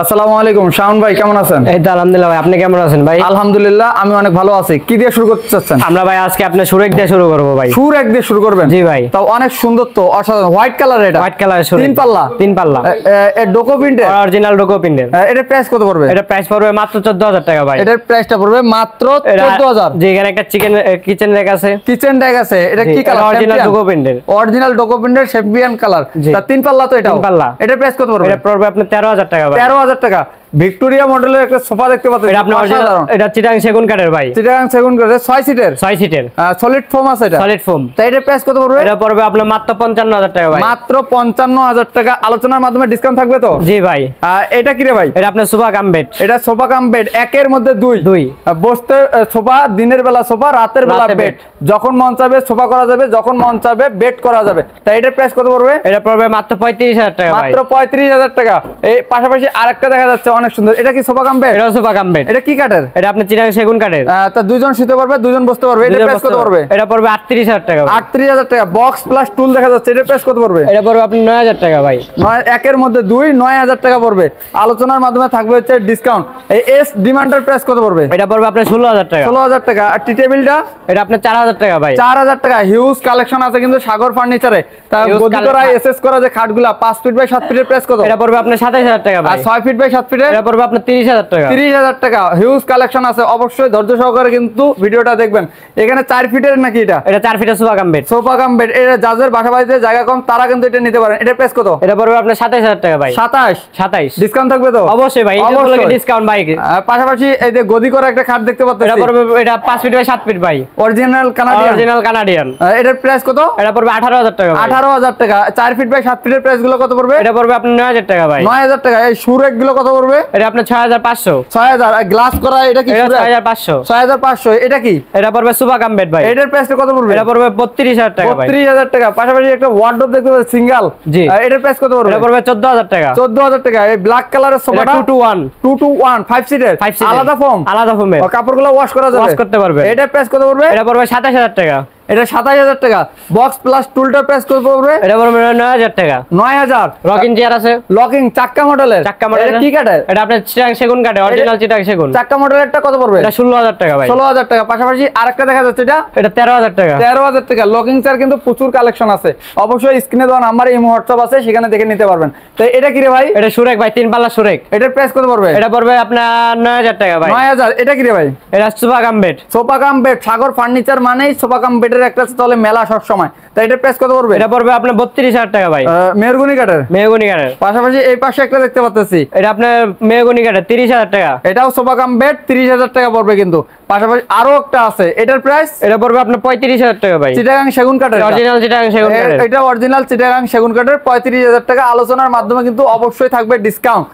আসসালামু আলাইকুম শাওন ভাই, কেমন আছেন? এই তো আলহামদুলিল্লাহ ভাই, আপনি কেমন আছেন ভাই? আলহামদুলিল্লাহ আমি অনেক ভালো আছি। কি দিয়ে শুরু করতে চাচ্ছেন? আমরা ভাই আজকে আপনার সুরেক দিয়ে শুরু করব ভাই। সুরেক দিয়ে শুরু করবেন? জি ভাই। তাও অনেক সুন্দর তো, অসাধারণ। হোয়াইট কালার, এটা হোয়াইট কালারের সুরেক, তিন পাল্লা এর ডোকো প্রিন্টের, অরিজিনাল ডোকো প্রিন্টের। এটার প্রাইস কত পড়বে? এটা প্রাইস পড়বে মাত্র 14000 টাকা ভাই। এটার প্রাইসটা পড়বে মাত্র 14000। জি, এখানে একটা কিচেন র‍্যাক আছে। কিচেন র‍্যাক আছে। এটা কি কালার? অরিজিনাল ডোকো প্রিন্টের। অরিজিনাল ডোকো প্রিন্টের চ্যাম্পিয়ন কালার। তা তিন পাল্লা তো এটা? তিন পাল্লা। এটার প্রাইস কত পড়বে? এটা পড়বে আপনার 13000 টাকা ভাই। 13000 টাকা। ভিক্টোরিয়া মডেলের একটা সোফা দেখতে পাচ্ছেন। এটা আপনার অরিজিনাল, এটা চিটাগাং সেগুন কাঠের ভাই। চিটাগাং সেগুন কাঠের 6 সিটের। 6 সিটের সলিড ফোম আছে এটা। Solid foam. তাই এটার প্রাইস কত পড়বে? এটা পড়বে আপনার মাত্র 55000 টাকা ভাই। মাত্র 55000 টাকা। আলোচনার মাধ্যমে ডিসকাউন্ট থাকবে তো? জি ভাই। এটা কি রে ভাই? এটা আপনার সোফা কাম বেড। এটা সোফা কাম বেড, একের মধ্যে দুই। বসতে সোফা, দিনের বেলা সোফা, রাতের বেলা বেড। যখন মন চাবে সোফা করা যাবে, যখন মন চাবে বেড করা যাবে। তাই এটার প্রাইস কত পড়বে? এটা পড়বে মাত্র 35000 টাকা ভাই। মাত্র 35000 টাকা। এই পাশাপাশি আরেকটা দেখা যাচ্ছে অনেক সুন্দর। এটা কি সোফা কাম বেড? এটা সোফা কাম বেড। এটা কি কাঠের? এটা আপনার চিটাগাং সেগুন কাঠের। তা দুইজন শুতে পারবে, দুইজন বসতে পারবে। এটার প্রাইস কত পড়বে? এটা পড়বে 38000 টাকা। 38000 টাকা। বক্স প্লাস টুল দেখা যাচ্ছে। এটার প্রাইস কত পড়বে? এটা পড়বে আপনার 9000 টাকা ভাই। একের মধ্যে দুই, 9000 টাকা পড়বে। আলোচনার মাধ্যমে থাকবে হচ্ছে ডিসকাউন্ট। এই এস ডিমান্ডের প্রাইস কত পড়বে? এটা পড়বে আপনার 16000 টাকা। 16000 টাকা। আর টি টেবিলটা? এটা আপনার 4000 টাকা ভাই। 4000 টাকা। হিউজ কালেকশন আছে কিন্তু সাগর ফার্নিচারে। তা গদি করা এসএস করা যে খাটগুলা 5 ফিট বাই 7 ফিটের প্রাইস কত? এটা পড়বে আপনার 27000 টাকা ভাই। আর 6 ফিট বাই 7 ফিটের? এটা পড়বে আপনার 30000 টাকা। 30000 টাকা। হিউজ কালেকশন আছে। অবশ্যই ধৈর্য সহকারে কিন্তু ভিডিওটা দেখবেন। এখানে 4 ফিটের নাকি এটা? এটা 4 ফিটের sofa cum bed. Sofa cum bed. এটা যাদের বাসা বাড়িতে জায়গা কম তারা কিন্তু এটা নিতে পারেন। এটার প্রাইস কত? এটা পড়বে আপনার 27000 টাকা ভাই। 27 ডিসকাউন্ট থাকবে তো? অবশ্যই ভাই, এই ডিসকাউন্ট ভাই। পাশাপাশি এই যে গদি করা একটা খাট দেখতে পাচ্ছেন। এটা পড়বে, এটা 5 ফিট বাই 7 ফিট ভাই। Original Canadian. এটার প্রাইস কত? এটা পড়বে 18000 টাকা। 18000 টাকা। 4 ফিট বাই 7 ফিটের প্রাইস গুলো কত পড়বে? এটা পড়বে আপনার 9000 টাকা ভাই। 9000 টাকা। এই সুরেক গুলো কত পড়বে? এটা আপনার 6500। 6000। আর গ্লাস করা এটা কি? 6500। 6500। এটা কি? এটা পড়বে সোফা কাম বেড ভাই। এটার প্রাইসটা কত পড়বে? এটা পড়বে 32000 টাকা ভাই। 32000 টাকা। পাশাপাশি একটা ওয়ার্ডরোব দেখতে পাচ্ছেন সিঙ্গেল। জি। এটার প্রাইস কত পড়বে? এটা পড়বে 14000 টাকা। 14000 টাকা। এই ব্ল্যাক কালারের সোফাটা 2 to 1 5 সিটের। আলাদা ফোম? আলাদা ফোমের। কাপড়গুলো ওয়াশ করা যাবে? ওয়াশ করতে পারবে। এটার প্রাইস কত পড়বে? এটা পড়বে 27000 টাকা। এটা 27000 টাকা। বক্স প্লাস টুলটার প্রাইস কত পড়বে? এটা পড়বে 9000 টাকা। 9000। রকিং চেয়ার আছে। লকিং চাক্কা মডেলের। এটা কি কাঠের? এটা আপনার চিটাগাং সেগুন কাঠের, অরিজিনাল চিটাগাং সেগুন। চাক্কা মডেলেরটা কত পড়বে? এটা 16000 টাকা ভাই। 16000 টাকা। পাশাপাশি আরেকটা দেখা যাচ্ছে এটা 13000 টাকা। 13000 টাকা। লকিং চেয়ার কিন্তু প্রচুর কালেকশন আছে। অবশ্যই স্ক্রিনে দেওয়া নাম্বার এই হোয়াটসঅ্যাপ আছে, সেখানে দেখে নিতে পারবেন। তো এটা কি রে ভাই? এটা সুরেক ভাই, 3 পাল্লা সুরেক। এটার প্রাইস কত পড়বে? এটা পড়বে আপনার 9000 টাকা ভাই। 9000। এটা কি রে ভাই? এটা sofa cum bed. Sofa cum bed. Sagar furniture মানেই সোফা কাম বেডের একটা চলে মেলা সব সময়। তাই এটার প্রাইস কত পড়বে? এটা পড়বে আপনার 32000 টাকা ভাই। মেহগনি কাঠের। মেহগনি কাঠের। পাশাপাশি এই পাশে একটা দেখতে পাচ্ছি। এটা আপনার মেহগনি কাঠের, 30000 টাকা। এটাও সোফা কাম বেড, 30000 টাকা পড়বে কিন্তু। পাশাপাশি আরো একটা আছে। এটার প্রাইস? এটা পড়বে আপনার 35000 টাকা ভাই। চিটাগাং সেগুন কাঠের, অরিজিনাল চিটাগাং সেগুন কাঠের। এটা অরিজিনাল চিটাগাং সেগুন কাঠের। 35000 টাকা। আলোচনার মাধ্যমে কিন্তু অবশ্যই থাকবে ডিসকাউন্ট।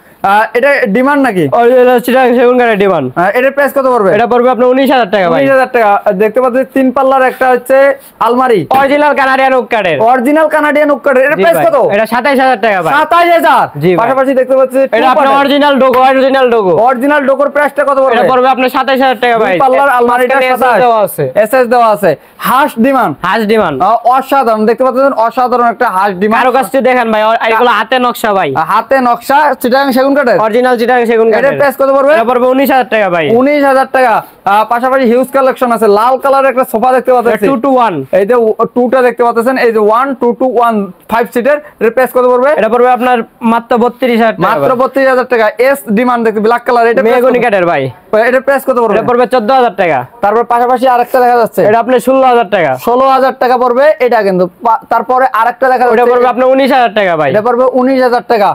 এটা ডিমান্ড নাকি? অরিজিনাল চিটাগাং সেগুন কাঠের ডিমান্ড। এটার প্রাইস কত পড়বে? এটা পড়বে আপনার 19000 টাকা ভাই। 19000 টাকা। দেখতে পাচ্ছেন 3 পাল্লার একটা হচ্ছে আলমারি। অরিজিনাল কানাডিয়ান ওক কাঠের। অরিজিনাল কানাডিয়ান ওক কাঠের। এটার প্রাইস কত? এটা 27000 টাকা ভাই। 27000। জি। পাশাপাশি দেখতে পাচ্ছি এটা আপনার অরিজিনাল ডোগো, অরিজিনাল ডোগোর প্রাইসটা কত পড়বে? এটা পড়বে আপনার 27000 টাকা ভাই। 3 পাল্লার আলমারিটা দেওয়া আছে। এসএস দেওয়া আছে। হাঁস ডিমান্ড। অসাধারণ। দেখতে পাচ্ছেন অসাধারণ একটা হাঁস ডিমান্ড। আরো কাছে দেখেন ভাই, এগুলো হাতে নকশা ভাই। হাতে নকশা চিটাগাং সেগুন কাঠের। অরিজিনাল চিটাগাং সেগুন কাঠের। এটার প্রাইস কত পড়বে? এটা পড়বে 19000 টাকা ভাই। 19000 টাকা। পাশাপাশি হিউজ কালেকশন আছে। লাল কালারের একটা সোফা দেখতে পাচ্ছেন। 2 to 1। এই যে 2টা দেখতে পাচ্ছেন। এই যে 1 2 to 1 5 সিটের। এর প্রাইস কত পড়বে? এটা পড়বে আপনার মাত্র 32000 টাকা। মাত্র 32000 টাকা। এস ডিমান্ড দেখতে ব্ল্যাক কালার। এটা মেহগনি কাঠের ভাই। এটার প্রাইস কত পড়বে? এটা পড়বে 14000 টাকা। তারপর পাশাপাশি আরেকটা দেখা যাচ্ছে। এটা আপনার 16000 টাকা। 16000 টাকা পড়বে এটা কিন্তু। তারপরে আরেকটা দেখা যাচ্ছে। এটা পড়বে আপনার 19000 টাকা ভাই। এটা পড়বে 19000 টাকা।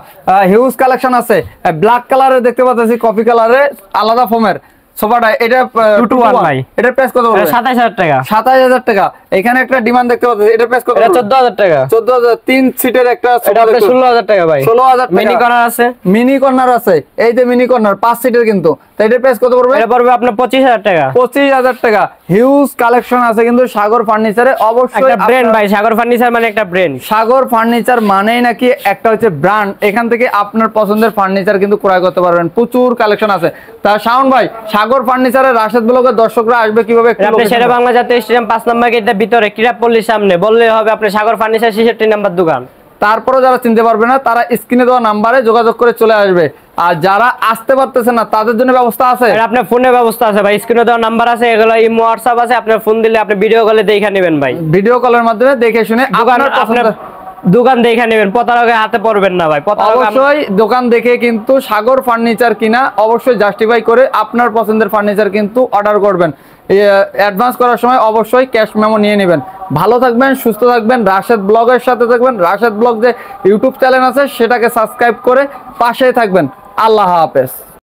হিউজ কালেকশন আছে। ব্ল্যাক কালারের দেখতে পাচ্ছি, কফি কালারে আলাদা ফোমের সোফাটা। এটা 2 to 1 ভাই। এটার প্রাইস কত পড়বে? 27000 টাকা। 27000 টাকা। এখানে একটা ডিমান্ড দেখতে পাচ্ছি। এটার প্রাইস কত? এটা 14000 টাকা। 14000। 3 সিটের একটা সোফা। এটা আপনার 16000 টাকা ভাই। 16000 টাকা। মিনি কর্নার আছে। মিনি কর্নার আছে। এই যে মিনি কর্নার 5 সিটের কিন্তু। তাই এটার প্রাইস কত পড়বে? এটা পড়বে আপনার 25000 টাকা। 25000 টাকা। হিউজ কালেকশন আছে কিন্তু সাগর ফার্নিচারে। অবশ্যই একটা ব্র্যান্ড ভাই, সাগর ফার্নিচার মানে একটা ব্র্যান্ড। সাগর ফার্নিচার মানেই নাকি একটা হচ্ছে ব্র্যান্ড। এখান থেকে আপনার পছন্দের ফার্নিচার কিন্তু ক্রয় করতে পারবেন। প্রচুর কালেকশন আছে। তা শাওন ভাই, সাগর ফার্নিচারের রাশেদ ব্লগের দর্শকরা আসবে কিভাবে? আপনি শেরে বাংলা জাতীয় স্টেডিয়াম 5 নম্বর গেটের ভিতরে ক্রীড়াপল্লীর সামনে বললে হবে আপনি সাগর ফার্নিচার 66 নম্বর দোকান। তারপরে যারা চিনতে পারবে না তারা স্ক্রিনে দেওয়া নাম্বারে যোগাযোগ করে চলে আসবে। আর যারা আসতে পারতেছে না তাদের জন্য ব্যবস্থা আছে? আর আপনার ফোনে ব্যবস্থা আছে ভাই, স্ক্রিনে দেওয়া নাম্বার আছে, এগুলো ইমো হোয়াটসঅ্যাপ আছে, আপনার ফোন দিলে আপনি ভিডিও কলে দেখে নেবেন ভাই। ভিডিও কলের মাধ্যমে দেখে শুনে আপনার পছন্দ দোকান দেখে নেবেন, প্রতারকের হাতে পড়বেন না ভাই। অবশ্যই দোকান দেখে কিন্তু সাগর ফার্নিচার কিনা অবশ্যই জাস্টিফাই করে আপনার পছন্দের ফার্নিচার কিন্তু অর্ডার করবেন। অ্যাডভান্স করার সময় অবশ্যই ক্যাশ মেমো নিয়ে নেবেন। ভালো থাকবেন, সুস্থ থাকবেন, রাশেদ ব্লগের সাথে থাকবেন। রাশেদ ব্লগ যে ইউটিউব চ্যানেল আছে সেটাকে সাবস্ক্রাইব করে পাশেই থাকবেন। আল্লাহ হাফেজ।